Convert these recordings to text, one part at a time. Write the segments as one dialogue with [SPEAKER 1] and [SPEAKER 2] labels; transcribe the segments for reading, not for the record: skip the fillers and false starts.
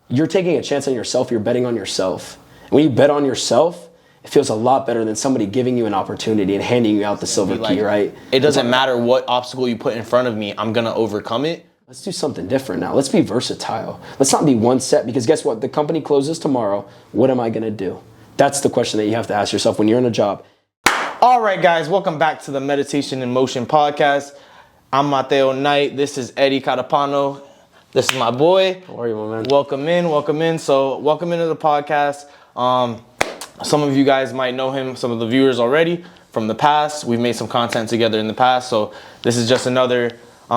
[SPEAKER 1] you're taking a chance on yourself. You're betting on yourself. And when you bet on yourself, it feels a lot better than somebody giving you an opportunity and handing you out the silver key, right?
[SPEAKER 2] It doesn't matter what obstacle you put in front of me. I'm going to overcome it.
[SPEAKER 1] Let's do something different now. Let's be versatile. Let's not be one set, because guess what? The company closes tomorrow. What am I going to do? That's the question that you have to ask yourself when you're in a job.
[SPEAKER 2] All right, guys, welcome back to the Meditation in Motion podcast. I'm Mateo Knight. This is Eddie Catapano. This is my boy.
[SPEAKER 1] How are you, my man?
[SPEAKER 2] Welcome in. So welcome into the podcast. Some of you guys might know him, some of the viewers already from the past. We've made some content together in the past. So this is just another,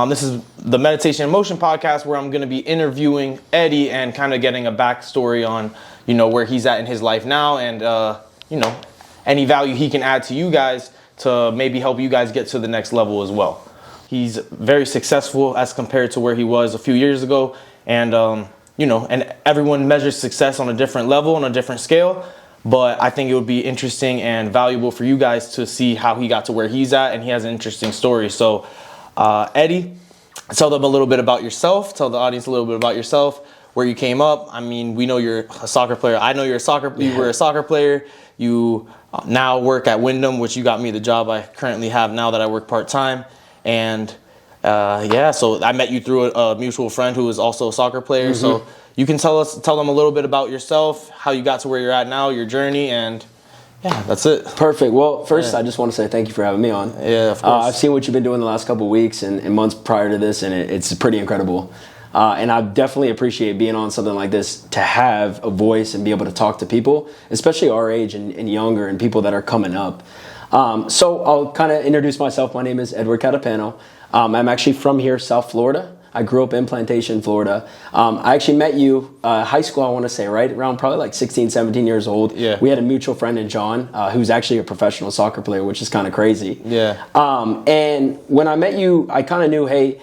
[SPEAKER 2] this is the Meditation in Motion podcast where I'm going to be interviewing Eddie and kind of getting a backstory on, where he's at in his life now and, any value he can add to you guys to maybe help you guys get to the next level as well. He's very successful as compared to where he was a few years ago. And, and everyone measures success on a different level, on a different scale. But I think it would be interesting and valuable for you guys to see how he got to where he's at. And he has an interesting story. So, Eddie, tell them a little bit about yourself. Tell the audience a little bit about yourself, where you came up. I mean, we know you're a soccer player. I know you were a soccer player. You now work at Windom, which you got me the job I currently have now that I work part-time. And so I met you through a mutual friend who is also a soccer player. Mm-hmm. So you can tell them a little bit about yourself, how you got to where you're at now, your journey, and yeah, that's it.
[SPEAKER 1] Perfect. Well, first, I just want to say thank you for having me on.
[SPEAKER 2] Yeah, of course.
[SPEAKER 1] I've seen what you've been doing the last couple of weeks and months prior to this, and it's pretty incredible. And I definitely appreciate being on something like this to have a voice and be able to talk to people, especially our age and younger and people that are coming up. So I'll kind of introduce myself. My name is Edward Catapano. I'm actually from here, South Florida. I grew up in Plantation, Florida. I actually met you high school, I want to say, right? Around probably like 16, 17 years old.
[SPEAKER 2] Yeah.
[SPEAKER 1] We had a mutual friend in John, who's actually a professional soccer player, which is kind of crazy.
[SPEAKER 2] Yeah.
[SPEAKER 1] And when I met you, I kind of knew, hey,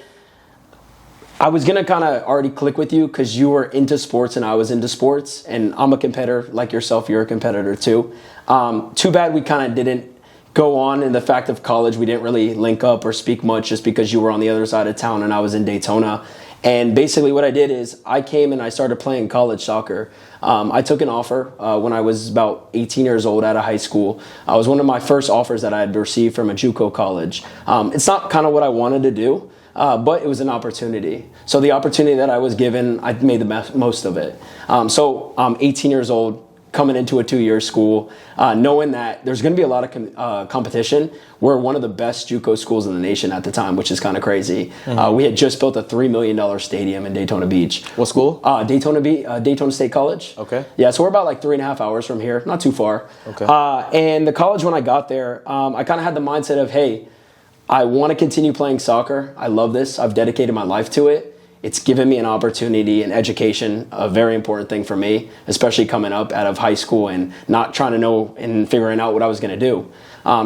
[SPEAKER 1] I was going to kind of already click with you because you were into sports and I was into sports. And I'm a competitor like yourself. You're a competitor too. Too bad we kind of didn't go on in the fact of college. We didn't really link up or speak much just because you were on the other side of town and I was in Daytona. And basically what I did is I came and I started playing college soccer. I took an offer when I was about 18 years old out of high school. It was one of my first offers that I had received from a JUCO college. It's not kind of what I wanted to do. But it was an opportunity. So the opportunity that I was given, I made the most of it. So I'm 18 years old, coming into a 2-year school, knowing that there's going to be a lot of competition. We're one of the best JUCO schools in the nation at the time, which is kind of crazy. Mm-hmm. We had just built a $3 million stadium in Daytona Beach.
[SPEAKER 2] What school?
[SPEAKER 1] Daytona State College.
[SPEAKER 2] Okay.
[SPEAKER 1] Yeah, so we're about like 3.5 hours from here, not too far.
[SPEAKER 2] Okay.
[SPEAKER 1] And the college, when I got there, I kind of had the mindset of, hey, I want to continue playing soccer. I love this. I've dedicated my life to it. It's given me an opportunity and education, a very important thing for me, especially coming up out of high school and not trying to know and figuring out what I was going to do.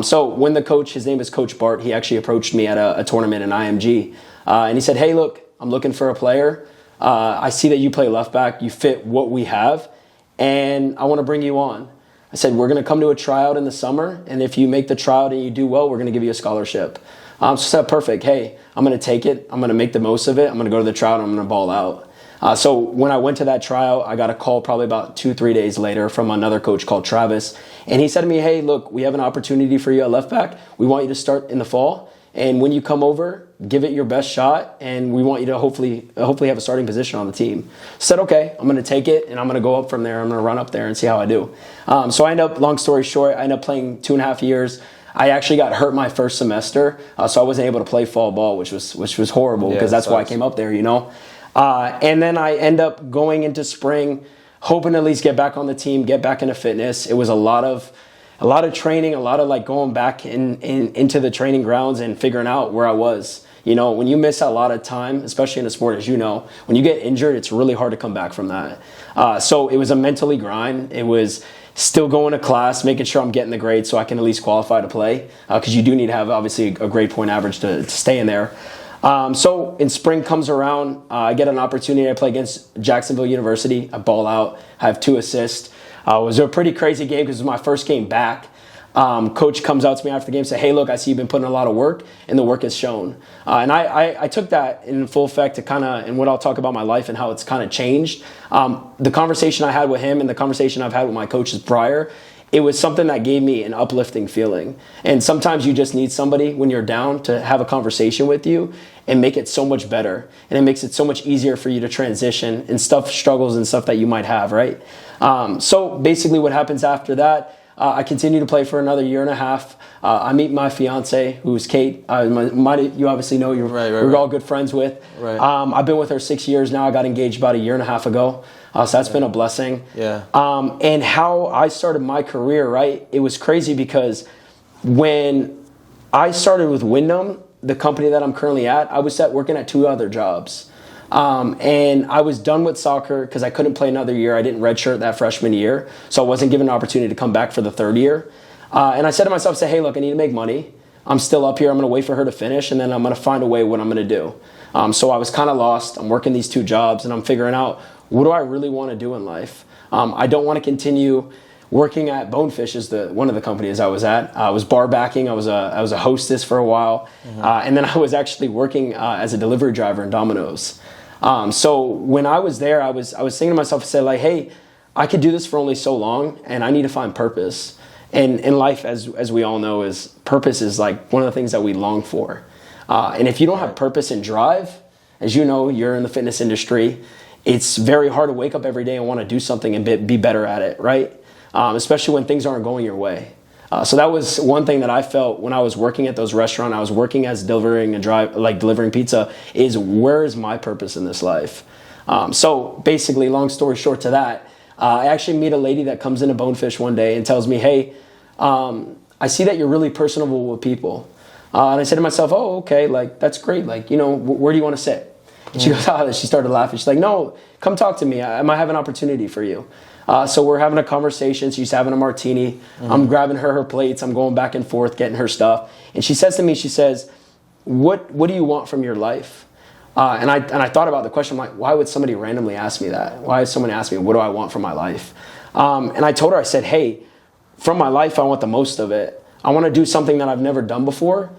[SPEAKER 1] So when the coach, his name is Coach Bart, he actually approached me at a tournament in IMG. And he said, hey, look, I'm looking for a player. I see that you play left back. You fit what we have. And I want to bring you on. I said, we're going to come to a tryout in the summer, and if you make the tryout and you do well, we're going to give you a scholarship. So I said, perfect. Hey, I'm going to take it. I'm going to make the most of it. I'm going to go to the tryout, and I'm going to ball out. So when I went to that tryout, I got a call probably about 2-3 days later from another coach called Travis, and he said to me, hey, look, we have an opportunity for you at left back. We want you to start in the fall, and when you come over, give it your best shot, and we want you to hopefully have a starting position on the team. I said, okay, I'm going to take it, and I'm going to go up from there. I'm going to run up there and see how I do. So I end up, long story short, I ended up playing 2.5 years. I actually got hurt my first semester, so I wasn't able to play fall ball, which was horrible because that's why I came up there, And then I end up going into spring, hoping to at least get back on the team, get back into fitness. It was a lot of training, a lot of like going back into the training grounds and figuring out where I was. When you miss a lot of time, especially in a sport, as you know, when you get injured, it's really hard to come back from that. So it was a mentally grind. It was still going to class, making sure I'm getting the grade so I can at least qualify to play, because you do need to have, obviously, a grade point average to stay in there. So in spring comes around, I get an opportunity. I play against Jacksonville University. I ball out. I have 2 assists. It was a pretty crazy game because it was my first game back. coach comes out to me after the game and say, hey, look, I see you've been putting a lot of work, and the work is shown. And I took that in full effect to kind of, and what I'll talk about my life and how it's kind of changed. The conversation I had with him and the conversation I've had with my coaches prior, it was something that gave me an uplifting feeling. And sometimes you just need somebody when you're down to have a conversation with you and make it so much better. And it makes it so much easier for you to transition and struggles and stuff that you might have, right? So basically what happens after that, I continue to play for another year and a half. I meet my fiance, who's Kate. You obviously know, we're all good friends with.
[SPEAKER 2] Right.
[SPEAKER 1] I've been with her 6 years now. I got engaged about a year and a half ago. So that's been a blessing.
[SPEAKER 2] Yeah.
[SPEAKER 1] And how I started my career, right? It was crazy because when I started with Windom, the company that I'm currently at, I was working at 2 other jobs. And I was done with soccer because I couldn't play another year. I didn't redshirt that freshman year, so I wasn't given an opportunity to come back for the 3rd year. And I said to myself, hey, look, I need to make money. I'm still up here. I'm going to wait for her to finish, and then I'm going to find a way what I'm going to do. So I was kind of lost. I'm working these 2 jobs, and I'm figuring out, what do I really want to do in life? I don't want to continue working at Bonefish, is one of the companies I was at. I was bar backing. I was a hostess for a while. And then I was actually working as a delivery driver in Domino's. So when I was there, I was thinking to myself, I said, like, hey, I could do this for only so long, and I need to find purpose. And in life, as we all know, purpose is like one of the things that we long for. And if you don't have purpose and drive, as you know, you're in the fitness industry, it's very hard to wake up every day and want to do something and be better at it, right? Especially when things aren't going your way. So that was one thing that I felt when I was working at those restaurants. I was working as delivering pizza, is where is my purpose in this life? So basically, long story short to that, I actually meet a lady that comes into Bonefish one day and tells me, hey, I see that you're really personable with people. And I said to myself, oh, okay, like, that's great. Like, where do you want to sit? And she goes, she started laughing. She's like, no, come talk to me. I might have an opportunity for you. So we're having a conversation. She's having a martini. I'm grabbing her plates. I'm going back and forth, getting her stuff. And she says to me, she says, what do you want from your life? And I thought about the question. I'm like, why would somebody randomly ask me that? Why would someone ask me, what do I want from my life? And I told her, I said, hey, from my life, I want the most of it. I want to do something that I've never done before,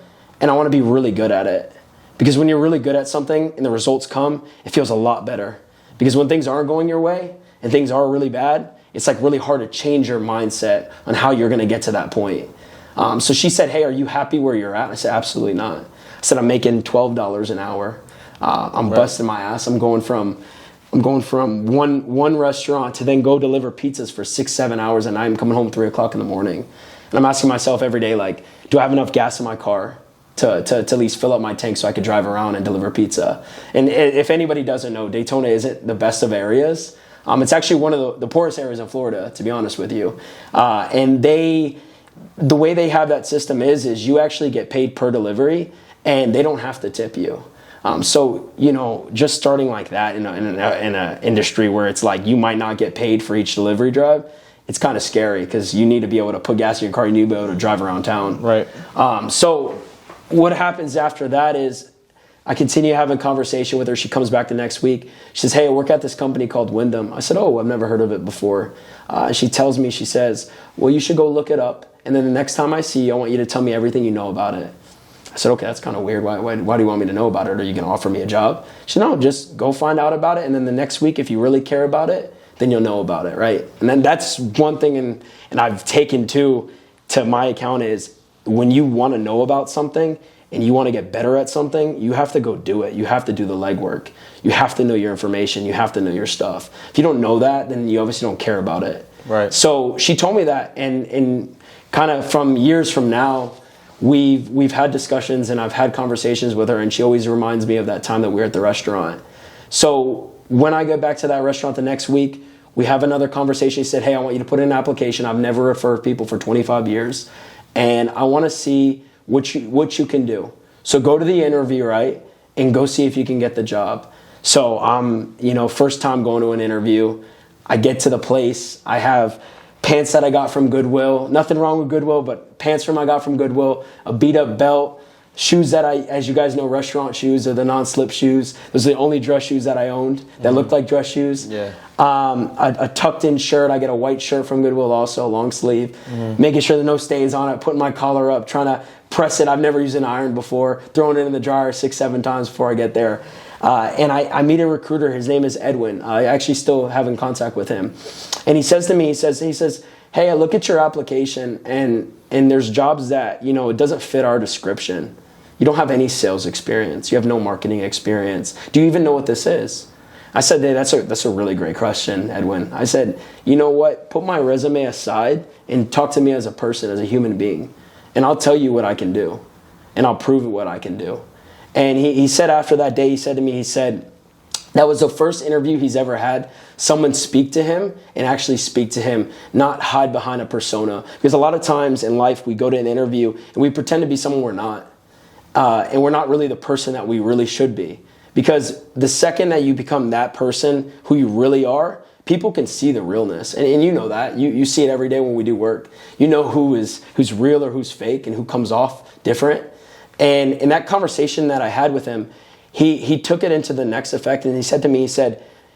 [SPEAKER 1] and I want to be really good at it. Because when you're really good at something and the results come, it feels a lot better. Because when things aren't going your way and things are really bad, it's like really hard to change your mindset on how you're going to get to that point. So she said, hey, are you happy where you're at? And I said, absolutely not. I said, I'm making $12 an hour. I'm busting my ass. I'm going from one restaurant to then go deliver pizzas for 6-7 hours, and I'm coming home 3 o'clock in the morning. And I'm asking myself every day, like, do I have enough gas in my car to at least fill up my tank so I could drive around and deliver pizza? And if anybody doesn't know, Daytona isn't the best of areas. It's actually one of the poorest areas in Florida, to be honest with you. And the way they have that system is you actually get paid per delivery, and they don't have to tip you. So, just starting like that in an industry where it's like you might not get paid for each delivery drive, it's kind of scary because you need to be able to put gas in your car. You need to be able to drive around town.
[SPEAKER 2] Right.
[SPEAKER 1] So what happens after that is I continue having a conversation with her. She comes back the next week. She says, hey, I work at this company called Windom. I said, oh, I've never heard of it before. She tells me, she says, well, you should go look it up. And then the next time I see you, I want you to tell me everything you know about it. I said, okay, that's kind of weird. Why do you want me to know about it? Are you going to offer me a job? She said, no, just go find out about it. And then the next week, if you really care about it, then you'll know about it, right? And then that's one thing, and I've taken to my account is when you want to know about something and you want to get better at something, you have to go do it. You have to do the legwork. You have to know your information. You have to know your stuff. If you don't know that, then you obviously don't care about it.
[SPEAKER 2] Right.
[SPEAKER 1] So she told me that, and kind of from years from now, we've had discussions and I've had conversations with her, and she always reminds me of that time that we were at the restaurant. So when I get back to that restaurant the next week, we have another conversation. She said, hey, I want you to put in an application. I've never referred people for 25 years, and I want to see what you can do. So go to the interview, right, and go see if you can get the job. So I'm, first time going to an interview. I get to the place. I have pants that I got from Goodwill. Nothing wrong with Goodwill, but pants I got from Goodwill, a beat-up belt, shoes that as you guys know, restaurant shoes are the non-slip shoes. Those are the only dress shoes that I owned that looked like dress shoes.
[SPEAKER 2] Yeah.
[SPEAKER 1] A tucked in shirt. I get a white shirt from Goodwill also, long sleeve, making sure there are no stains on it, putting my collar up, trying to press it. I've never used an iron before, throwing it in the dryer 6-7 times before I get there. And I meet a recruiter. His name is Edwin. I actually still have in contact with him. And he says to me, he says, hey, I look at your application and there's jobs that, it doesn't fit our description. You don't have any sales experience. You have no marketing experience. Do you even know what this is? I said, hey, that's a really great question, Edwin. I said, you know what? Put my resume aside and talk to me as a person, as a human being. And I'll tell you what I can do. And I'll prove what I can do. And he said after that day, he said to me, that was the first interview he's ever had someone speak to him and actually speak to him, not hide behind a persona. Because a lot of times in life, we go to an interview and we pretend to be someone we're not. And we're not really the person that we really should be. Because the second that you become that person who you really are, people can see the realness. And you know that. You see it every day when we do work. You know who's real or who's fake and who comes off different. And in that conversation that I had with him, he took it into the next effect, and he said to me,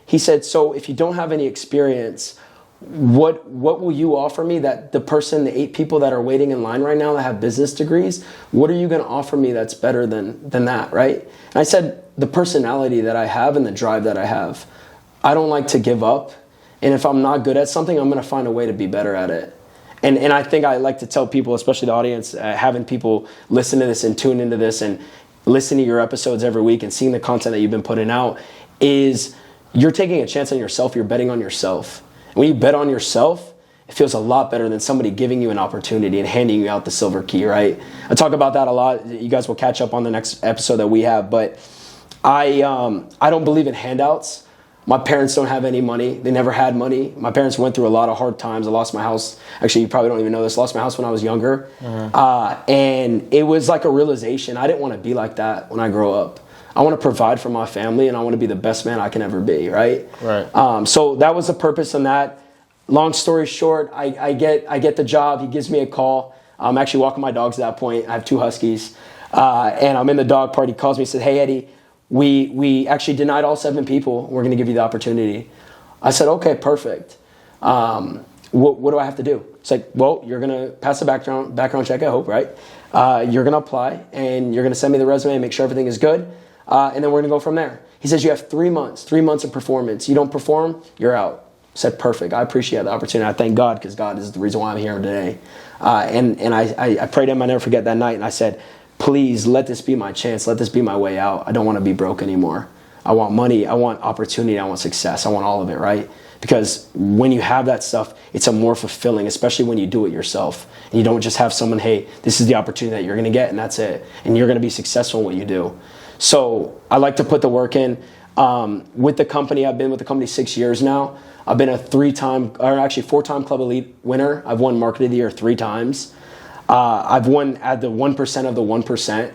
[SPEAKER 1] he said, so if you don't have any experience, what will you offer me that the 8 people that are waiting in line right now that have business degrees, what are you going to offer me that's better than that, right? And I said, the personality that I have and the drive that I have. I don't like to give up, and if I'm not good at something, I'm going to find a way to be better at it. And I think I like to tell people, especially the audience, having people listen to this and tune into this and listen to your episodes every week and seeing the content that you've been putting out, is you're taking a chance on yourself. You're betting on yourself. And when you bet on yourself, it feels a lot better than somebody giving you an opportunity and handing you out the silver key, right? I talk about that a lot. You guys will catch up on the next episode that we have. But I don't believe in handouts. My parents don't have any money. They never had money. My parents went through a lot of hard times. I lost my house. Actually, you probably don't even know this. I lost my house when I was younger. And it was like a realization. I didn't want to be like that when I grow up. I want to provide for my family, and I want to be the best man I can ever be, right?
[SPEAKER 2] Right.
[SPEAKER 1] So that was the purpose in that. Long story short, I get the job. He gives me a call. I'm actually walking my dogs at that point. I have 2 huskies. And I'm in the dog park. He calls me and says, hey, Eddie, we actually denied all 7 people. We're going to give you the opportunity. I said, okay, perfect. What do I have to do? It's like, well, you're going to pass the background check, I hope, right? You're going to apply, and you're going to send me the resume and make sure everything is good. And then we're going to go from there. He says, you have 3 months of performance. You don't perform, you're out. I said, perfect. I appreciate the opportunity. I thank God, because God is the reason why I'm here today. And I prayed to him. I never forget that night. And I said, please let this be my chance. Let this be my way out. I don't want to be broke anymore. I want money. I want opportunity. I want success. I want all of it, right? Because when you have that stuff, it's a more fulfilling, especially when you do it yourself. And you don't just have someone, hey, this is the opportunity that you're going to get, and that's it. And you're going to be successful in what you do. So I like to put the work in. With the company, I've been with the company 6 years now. I've been a 4-time Club Elite winner. I've won Market of the Year 3 times. I've won at the 1% of the 1%.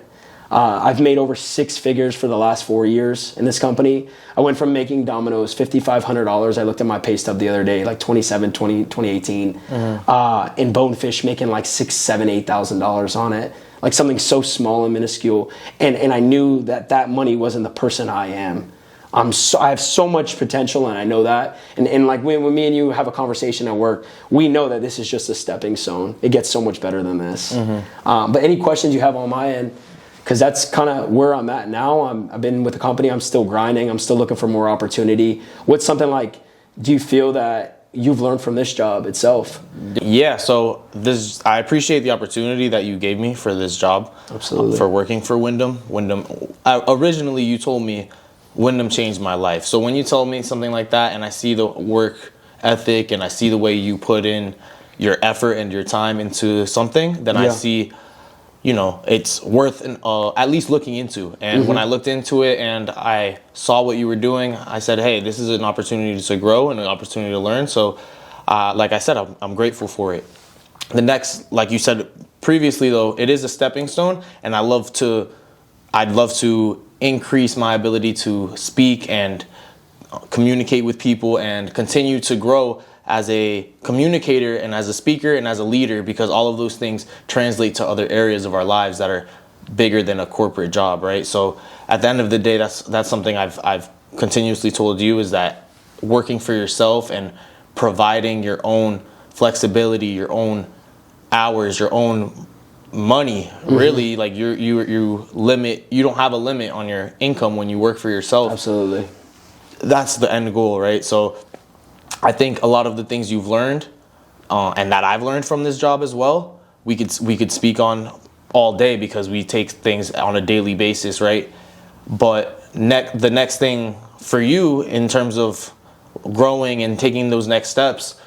[SPEAKER 1] I've made over 6 figures for the last 4 years in this company. I went from making Domino's $5,500. I looked at my pay stub the other day, like 2018. In Bonefish, making like $6,000, $7,000, $8,000 on it. Like something so small and minuscule. And I knew that money wasn't the person I am. I have so much potential, and I know that. And like when me and you have a conversation at work, we know that this is just a stepping stone. It gets so much better than this. But any questions you have on my end, because that's kind of where I'm at now. I've been with the company. I'm still grinding. I'm still looking for more opportunity. What's something like, do you feel that you've learned from this job itself?
[SPEAKER 2] Yeah, so I appreciate the opportunity that you gave me for this job.
[SPEAKER 1] Absolutely.
[SPEAKER 2] For working for Windom. Originally, you told me Windom changed my life. So when you told me something like that, and I see the work ethic, and I see the way you put in your effort and your time into something, then I see, it's worth at least looking into. And when I looked into it and I saw what you were doing, I said, hey, this is an opportunity to grow and an opportunity to learn. So like I said, I'm grateful for it. The next, like you said previously, though, it is a stepping stone, and I'd love to increase my ability to speak and communicate with people and continue to grow as a communicator and as a speaker and as a leader, because all of those things translate to other areas of our lives that are bigger than a corporate job, right? So at the end of the day, that's something I've continuously told you, is that working for yourself and providing your own flexibility, your own hours, your own money, really, like you don't have a limit on your income when you work for yourself.
[SPEAKER 1] Absolutely.
[SPEAKER 2] That's the end goal, right? So I think a lot of the things you've learned and that I've learned from this job as well, we could speak on all day because we take things on a daily basis, right? But the next thing for you in terms of growing and taking those next steps,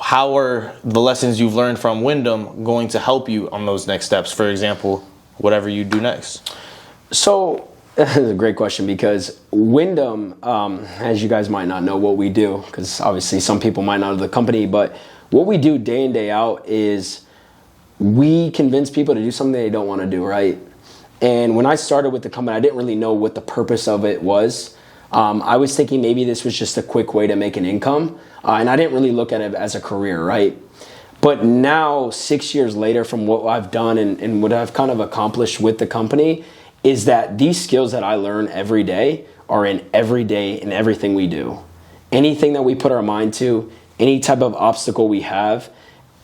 [SPEAKER 2] how are the lessons you've learned from Windom going to help you on those next steps? For example, whatever you do next.
[SPEAKER 1] So that's a great question, because Windom, as you guys might not know what we do, because obviously some people might not know the company, but what we do day in, day out is we convince people to do something they don't want to do, right? And when I started with the company, I didn't really know what the purpose of it was. I was thinking maybe this was just a quick way to make an income, and I didn't really look at it as a career, right? But now, 6 years later, from what I've done and what I've kind of accomplished with the company, is that these skills that I learn every day are in every day in everything we do. Anything that we put our mind to, any type of obstacle we have,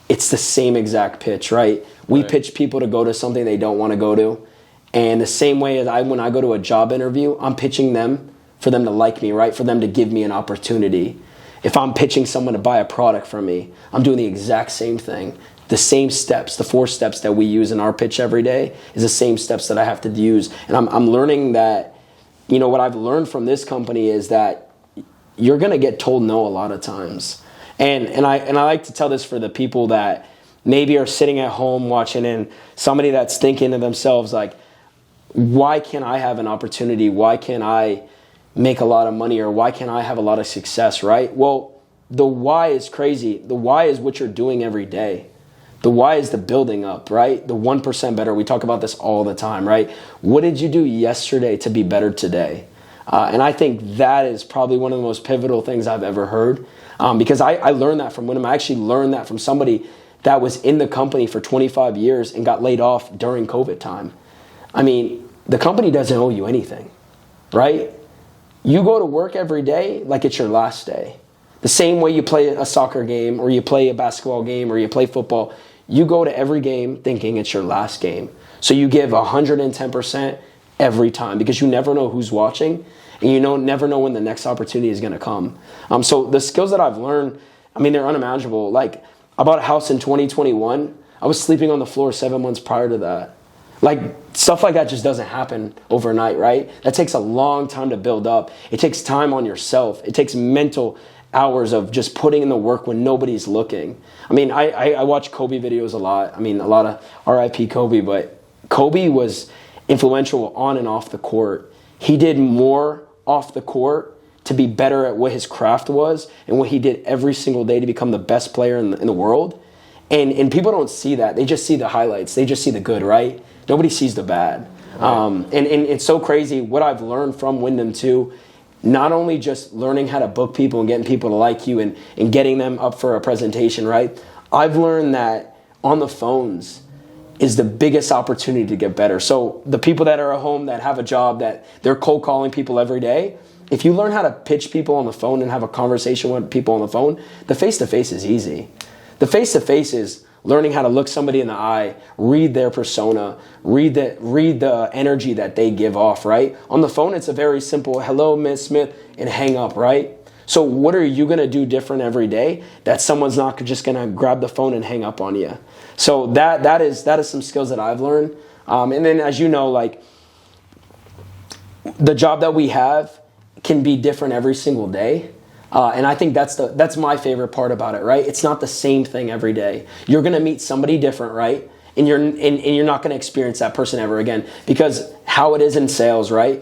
[SPEAKER 1] it's the same exact pitch, right? We pitch people to go to something they don't want to go to. And the same way as when I go to a job interview, I'm pitching them for them to like me, right? For them to give me an opportunity. If I'm pitching someone to buy a product from me, I'm doing the exact same thing. The same steps, the 4 steps that we use in our pitch every day is the same steps that I have to use. And I'm learning that, what I've learned from this company is that you're going to get told no a lot of times. And I like to tell this for the people that maybe are sitting at home watching, and somebody that's thinking to themselves like, why can't I have an opportunity? Why can't I make a lot of money, or why can't I have a lot of success, right? Well, the why is crazy. The why is what you're doing every day. The why is the building up, right? The 1% better. We talk about this all the time, right? What did you do yesterday to be better today? And I think that is probably one of the most pivotal things I've ever heard, because I learned that from Windom. I actually learned that from somebody that was in the company for 25 years and got laid off during COVID time. I mean, the company doesn't owe you anything, right? You go to work every day like it's your last day. The same way you play a soccer game, or you play a basketball game, or you play football, you go to every game thinking it's your last game. So you give 110% every time, because you never know who's watching, and you never know when the next opportunity is going to come. So the skills that I've learned, they're unimaginable. Like, I bought a house in 2021. I was sleeping on the floor 7 months prior to that. Like, stuff like that just doesn't happen overnight, right? That takes a long time to build up. It takes time on yourself. It takes mental hours of just putting in the work when nobody's looking. I watch Kobe videos a lot. A lot of R.I.P. Kobe, but Kobe was influential on and off the court. He did more off the court to be better at what his craft was and what he did every single day to become the best player in the world. And people don't see that. They just see the highlights. They just see the good, right? Nobody sees the bad. And it's so crazy what I've learned from Windom too. Not only just learning how to book people and getting people to like you and getting them up for a presentation, right? I've learned that on the phones is the biggest opportunity to get better. So the people that are at home that have a job that they're cold calling people every day, if you learn how to pitch people on the phone and have a conversation with people on the phone, the face-to-face is easy. The face-to-face is learning how to look somebody in the eye, read their persona, read the energy that they give off, right? On the phone, it's a very simple, hello, Ms. Smith, and hang up, right? So what are you going to do different every day that someone's not just going to grab the phone and hang up on you? So that is some skills that I've learned. And then, as you know, like, the job that we have can be different every single day. And I think that's my favorite part about it, right? It's not the same thing every day. You're going to meet somebody different, right? And you're not going to experience that person ever again, because how it is in sales, right?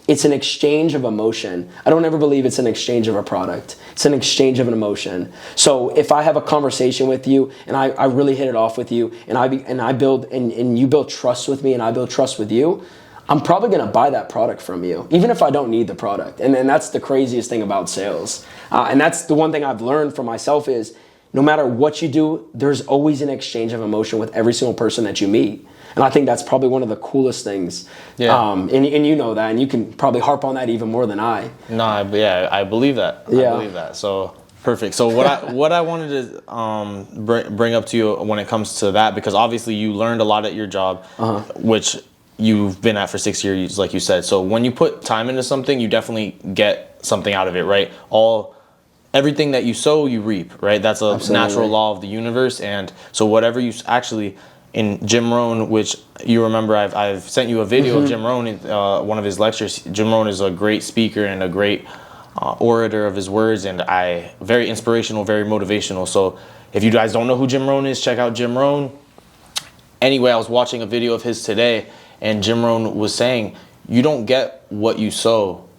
[SPEAKER 1] It's an exchange of emotion. I don't ever believe it's an exchange of a product. It's an exchange of an emotion. So if I have a conversation with you and I really hit it off with you, and you build trust with me and I build trust with you, I'm probably going to buy that product from you, even if I don't need the product. And then that's the craziest thing about sales. And that's the one thing I've learned for myself is no matter what you do, there's always an exchange of emotion with every single person that you meet. And I think that's probably one of the coolest things.
[SPEAKER 2] Yeah.
[SPEAKER 1] And you know that, and you can probably harp on that even more than I.
[SPEAKER 2] No, I believe that.
[SPEAKER 1] Yeah.
[SPEAKER 2] I believe that. So perfect. So what I wanted to bring up to you when it comes to that, because obviously you learned a lot at your job, which you've been at for 6 years, like you said. So when you put time into something, you definitely get something out of it, right? Everything that you sow, you reap, right? That's a natural law of the universe. And so whatever you actually, in Jim Rohn, which you remember, I've sent you a video of Jim Rohn in one of his lectures. Jim Rohn is a great speaker and a great orator of his words, and very inspirational, very motivational. So if you guys don't know who Jim Rohn is, check out Jim Rohn. Anyway, I was watching a video of his today, and Jim Rohn was saying, you don't get what you sow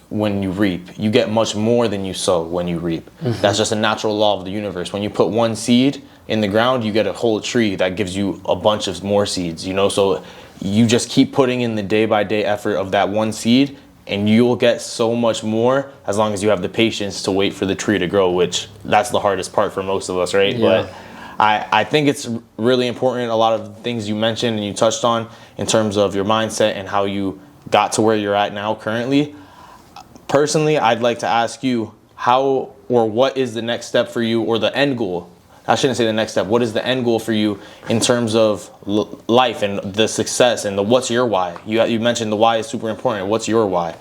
[SPEAKER 2] when you reap. You get much more than you sow when you reap. That's just a natural law of the universe. When you put one seed in the ground, you get a whole tree that gives you a bunch of more seeds, you know? So you just keep putting in the day-by-day effort of that one seed, and you'll get so much more as long as you have the patience to wait for the tree to grow, which that's the hardest part for most of us, right?
[SPEAKER 1] Yeah.
[SPEAKER 2] But I think it's really important, a lot of the things you mentioned and you touched on in terms of your mindset and how you got to where you're at now currently. Personally, I'd like to ask you how or what is the next step for you, or the end goal? I shouldn't say the next step. What is the end goal for you in terms of life and the success and what's your why? You mentioned the why is super important. What's your why?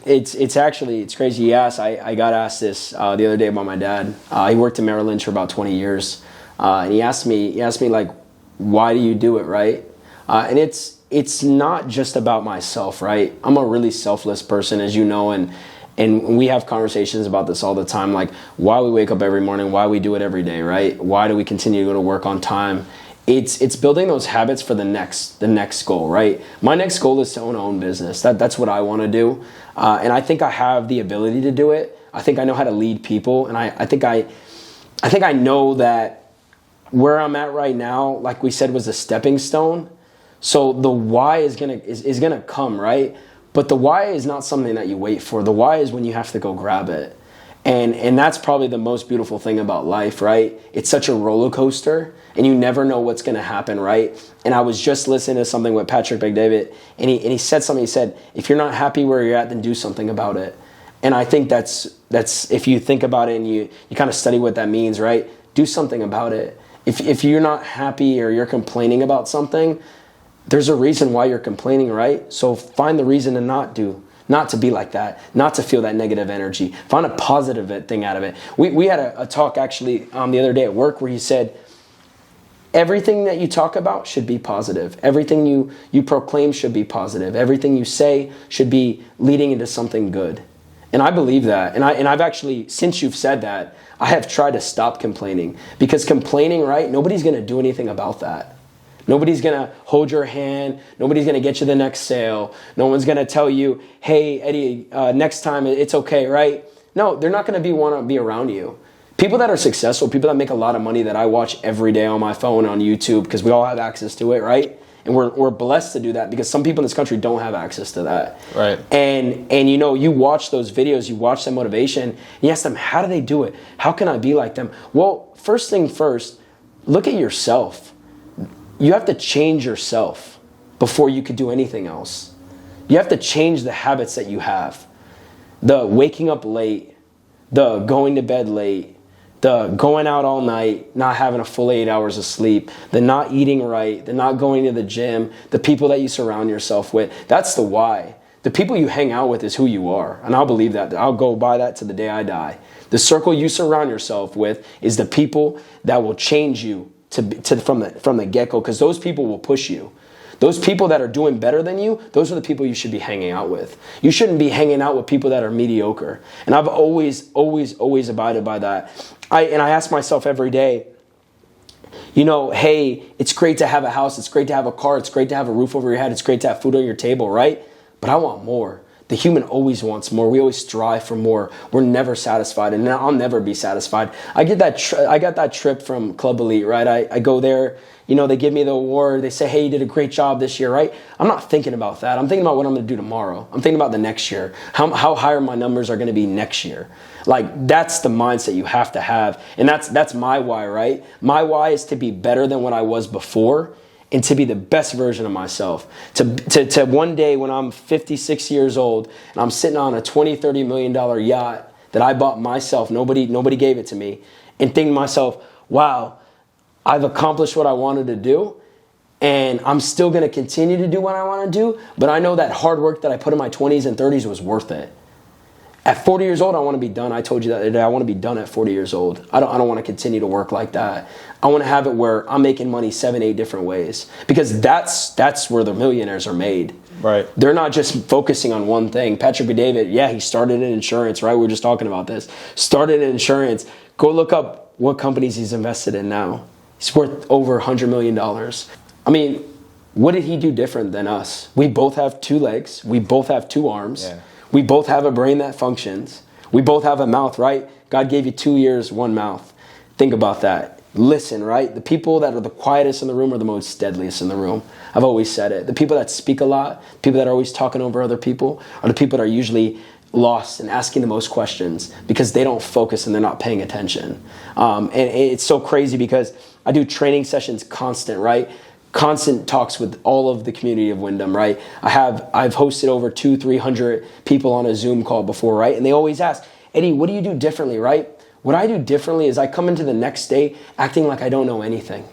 [SPEAKER 1] It's crazy you asked. I got asked this the other day by my dad. He worked in Merrill Lynch for about 20 years. And he asked me like, why do you do it, right? And it's not just about myself, right? I'm a really selfless person, as you know, and we have conversations about this all the time, like why we wake up every morning, why we do it every day, right? Why do we continue to go to work on time? It's building those habits for the next goal, right? My next goal is to own my own business. That's what I want to do, and I think I have the ability to do it. I think I know how to lead people, and I think I know that where I'm at right now, like we said, was a stepping stone. So the why is gonna come, right? But the why is not something that you wait for. The why is when you have to go grab it. And that's probably the most beautiful thing about life, right? It's such a roller coaster, and you never know what's gonna happen, right? And I was just listening to something with Patrick McDavid, and he said something. He said, if you're not happy where you're at, then do something about it. And I think that's if you think about it and you kind of study what that means, right? Do something about it. If you're not happy or you're complaining about something, there's a reason why you're complaining, right? So find the reason to not to be like that, not to feel that negative energy. Find a positive thing out of it. We had a talk actually the other day at work where he said, everything that you talk about should be positive. Everything you proclaim should be positive. Everything you say should be leading into something good. And I believe that. And I've actually, since you've said that, I have tried to stop complaining. Because complaining, right, nobody's going to do anything about that. Nobody's going to hold your hand. Nobody's going to get you the next sale. No one's going to tell you, hey, Eddie, next time it's okay, right? No, they're not going to want to be around you. People that are successful, people that make a lot of money that I watch every day on my phone, on YouTube, because we all have access to it, right? And we're blessed to do that because some people in this country don't have access to that.
[SPEAKER 2] Right.
[SPEAKER 1] And you know, you watch those videos, you watch that motivation, and you ask them, how do they do it? How can I be like them? Well, first thing first, look at yourself. You have to change yourself before you could do anything else. You have to change the habits that you have. The waking up late, the going to bed late, the going out all night, not having a full 8 hours of sleep, the not eating right, the not going to the gym, the people that you surround yourself with. That's the why. The people you hang out with is who you are. And I'll believe that. I'll go by that to the day I die. The circle you surround yourself with is the people that will change you from the get-go, because those people will push you. Those people that are doing better than you, those are the people you should be hanging out with. You shouldn't be hanging out with people that are mediocre. And I've always abided by that. I ask myself every day, you know, hey, it's great to have a house, it's great to have a car, it's great to have a roof over your head, it's great to have food on your table, right? But I want more. The human always wants more. We always strive for more. We're never satisfied, and I'll never be satisfied. I got that trip from Club Elite, right? I go there, they give me the award. They say, hey, you did a great job this year, right? I'm not thinking about that. I'm thinking about what I'm going to do tomorrow. I'm thinking about the next year. How higher my numbers are going to be next year. Like, that's the mindset you have to have. And that's my why, right? My why is to be better than what I was before and to be the best version of myself. To one day when I'm 56 years old and I'm sitting on a $20, $30 million yacht that I bought myself, nobody gave it to me, and think to myself, wow, I've accomplished what I wanted to do, and I'm still going to continue to do what I want to do, but I know that hard work that I put in my 20s and 30s was worth it. At 40 years old, I want to be done. I told you that today. I want to be done at 40 years old. I don't want to continue to work like that. I want to have it where I'm making money 7, 8 different ways, because that's where the millionaires are made.
[SPEAKER 2] Right.
[SPEAKER 1] They're not just focusing on one thing. Patrick Bet-David, yeah, he started in insurance, right? We were just talking about this. Started in insurance. Go look up what companies he's invested in now. He's worth over $100 million. I mean, what did he do different than us? We both have 2 legs. We both have 2 arms.
[SPEAKER 2] Yeah.
[SPEAKER 1] We both have a brain that functions. We both have a mouth, right? God gave you 2 ears, 1 mouth. Think about that. Listen, right? The people that are the quietest in the room are the most deadliest in the room. I've always said it. The people that speak a lot, people that are always talking over other people, are the people that are usually lost and asking the most questions because they don't focus and they're not paying attention. And it's so crazy because I do training sessions constant, right? Constant talks with all of the community of Windom, right? I've hosted over 200-300 people on a Zoom call before, right? And they always ask, Eddie, what do you do differently, right? What I do differently is I come into the next day acting like I don't know anything.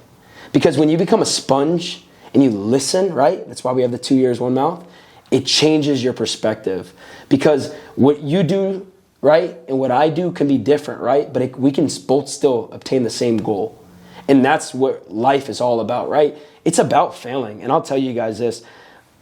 [SPEAKER 1] Because when you become a sponge and you listen, right? That's why we have the 2 ears, 1 mouth. It changes your perspective. Because what you do, right, and what I do can be different, right? But we can both still obtain the same goal. And that's what life is all about, right? It's about failing. And I'll tell you guys this.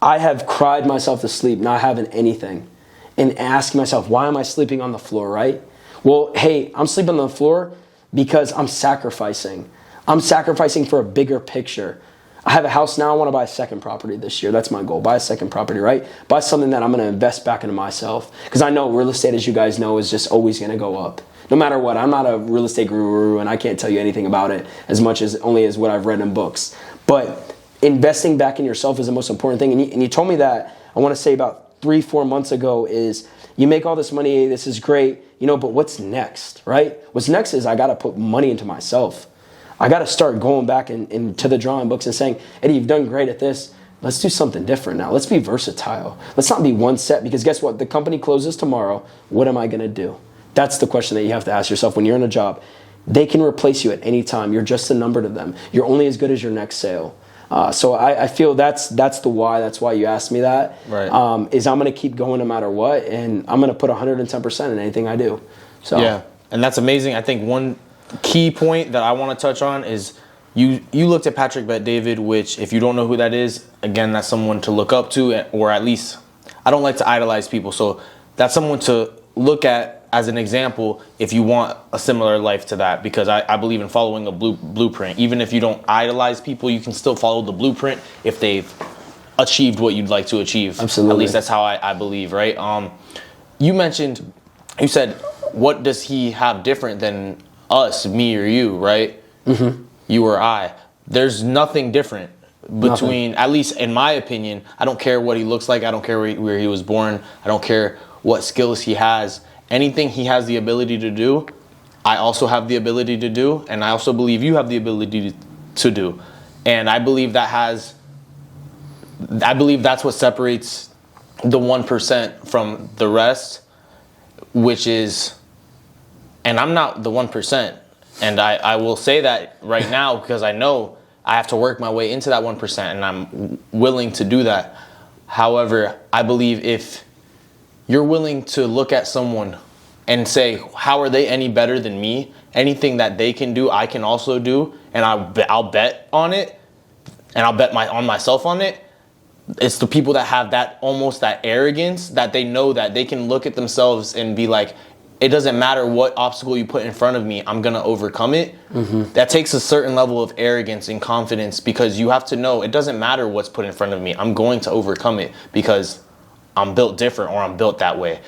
[SPEAKER 1] I have cried myself to sleep not having anything and asking myself, why am I sleeping on the floor, right? Well, hey, I'm sleeping on the floor because I'm sacrificing. I'm sacrificing for a bigger picture. I have a house now. I want to buy a second property this year. That's my goal. Buy a second property, right? Buy something that I'm going to invest back into myself. Because I know real estate, as you guys know, is just always going to go up. No matter what. I'm not a real estate guru, and I can't tell you anything about it as much as only as what I've read in books. But investing back in yourself is the most important thing. And you told me that, I want to say about 3-4 months ago, is you make all this money, this is great, but what's next, right? What's next is I got to put money into myself. I got to start going back into the drawing books and saying, Eddie, you've done great at this. Let's do something different now. Let's be versatile. Let's not be one set, because guess what? The company closes tomorrow. What am I going to do? That's the question that you have to ask yourself when you're in a job. They can replace you at any time. You're just a number to them. You're only as good as your next sale. So I feel that's the why. That's why you asked me that.
[SPEAKER 2] Right.
[SPEAKER 1] Is I'm going to keep going no matter what, and I'm going to put 110% in anything I do. So
[SPEAKER 2] yeah, and that's amazing. I think one key point that I want to touch on is you looked at Patrick Bet-David, which, if you don't know who that is, again, that's someone to look up to, or at least, I don't like to idolize people. So that's someone to look at as an example if you want a similar life to that, because I believe in following a blueprint. Even if you don't idolize people, you can still follow the blueprint if they've achieved what you'd like to achieve.
[SPEAKER 1] Absolutely.
[SPEAKER 2] At least that's how I believe, right? You said, what does he have different than us, me or you, right? Mm-hmm. You or I. There's nothing different between, at least in my opinion. I don't care what he looks like. I don't care where he was born. I don't care what skills he has. Anything he has the ability to do, I also have the ability to do, and I also believe you have the ability to do. And I believe that's what separates the 1% from the rest, which is, and I'm not the 1%. And I will say that right now, because I know I have to work my way into that 1%, and I'm willing to do that. However, I believe if you're willing to look at someone and say, how are they any better than me? Anything that they can do, I can also do, and I'll bet on it, and I'll bet on myself on it. It's the people that have that, almost that arrogance, that they know that they can look at themselves and be like, it doesn't matter what obstacle you put in front of me, I'm going to overcome it. Mm-hmm. That takes a certain level of arrogance and confidence, because you have to know it doesn't matter what's put in front of me. I'm going to overcome it because I'm built different, or I'm built that way.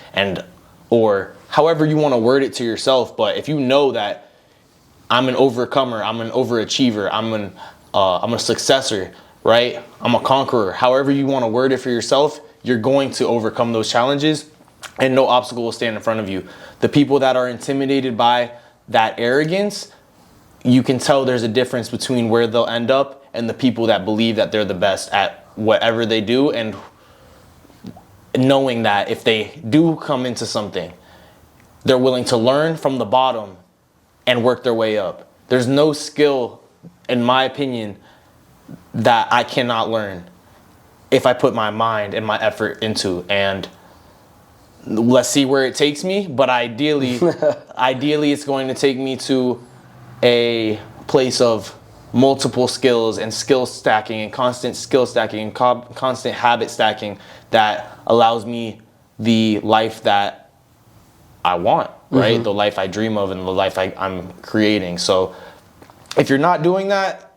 [SPEAKER 2] Or however you want to word it to yourself. But if you know that I'm an overcomer, I'm an overachiever, I'm a successor, right? I'm a conqueror. However you want to word it for yourself, you're going to overcome those challenges, and no obstacle will stand in front of you. The people that are intimidated by that arrogance, you can tell there's a difference between where they'll end up and the people that believe that they're the best at whatever they do, and knowing that if they do come into something, they're willing to learn from the bottom and work their way up. There's no skill, in my opinion, that I cannot learn if I put my mind and my effort into. And let's see where it takes me. But ideally, it's going to take me to a place of multiple skills and skill stacking and constant skill stacking and constant habit stacking that allows me the life that I want, right? The life I dream of and the life I'm creating. So if you're not doing that,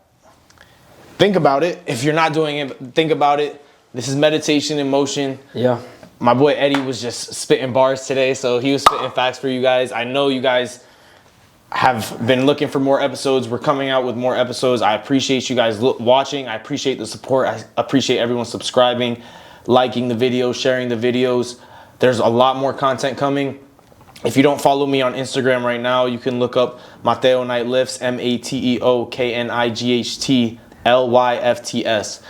[SPEAKER 2] think about it. If you're not doing it, think about it. This is meditation in motion.
[SPEAKER 1] Yeah.
[SPEAKER 2] My boy Eddie was just spitting bars today, so he was spitting facts for you guys. I know you guys have been looking for more episodes. We're coming out with more episodes. I appreciate you guys watching. I appreciate the support. I appreciate everyone subscribing, liking the videos, sharing the videos. There's a lot more content coming. If you don't follow me on Instagram right now, you can look up Mateo Knight Lifts, MateoKnightLyfts.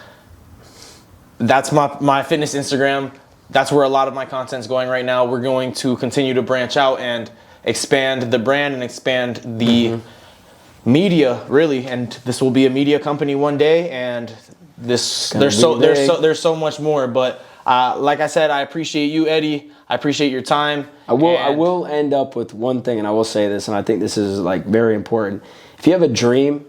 [SPEAKER 2] That's my fitness Instagram. That's where a lot of my content's going right now. We're going to continue to branch out and expand the brand and expand the media, really. And this will be a media company one day. And there's so much more. But like I said, I appreciate you, Eddie. I appreciate your time.
[SPEAKER 1] I will end up with one thing, and I will say this, and I think this is like very important. If you have a dream,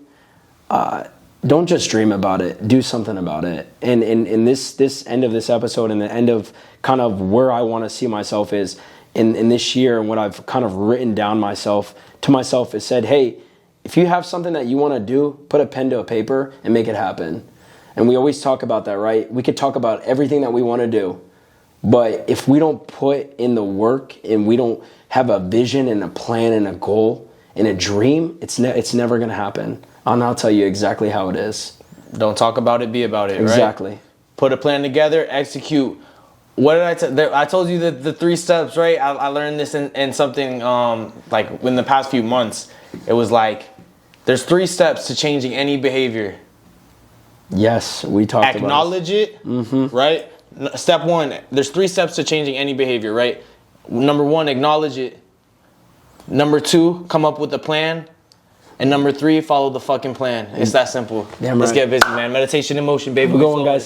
[SPEAKER 1] don't just dream about it. Do something about it. And in this end of this episode, and the end of kind of where I want to see myself is in this year, and what I've kind of written down to myself is said, hey, if you have something that you want to do, put a pen to a paper and make it happen. And we always talk about that, right? We could talk about everything that we want to do, but if we don't put in the work and we don't have a vision and a plan and a goal and a dream, it's never going to happen. I'll tell you exactly how it is.
[SPEAKER 2] Don't talk about it, be about it,
[SPEAKER 1] exactly.
[SPEAKER 2] Right? Put a plan together, execute. What did I tell? I told you the 3 steps, right? I learned this in something like in the past few months. It was like, there's 3 steps to changing any behavior.
[SPEAKER 1] Yes, we talked about it.
[SPEAKER 2] Acknowledge it, right? Step 1, there's 3 steps to changing any behavior, right? Number 1, acknowledge it. Number 2, come up with a plan. And number 3, follow the fucking plan. It's that simple.
[SPEAKER 1] Damn
[SPEAKER 2] Let's
[SPEAKER 1] right.
[SPEAKER 2] get busy, man. Meditation in motion, baby.
[SPEAKER 1] We're going, guys.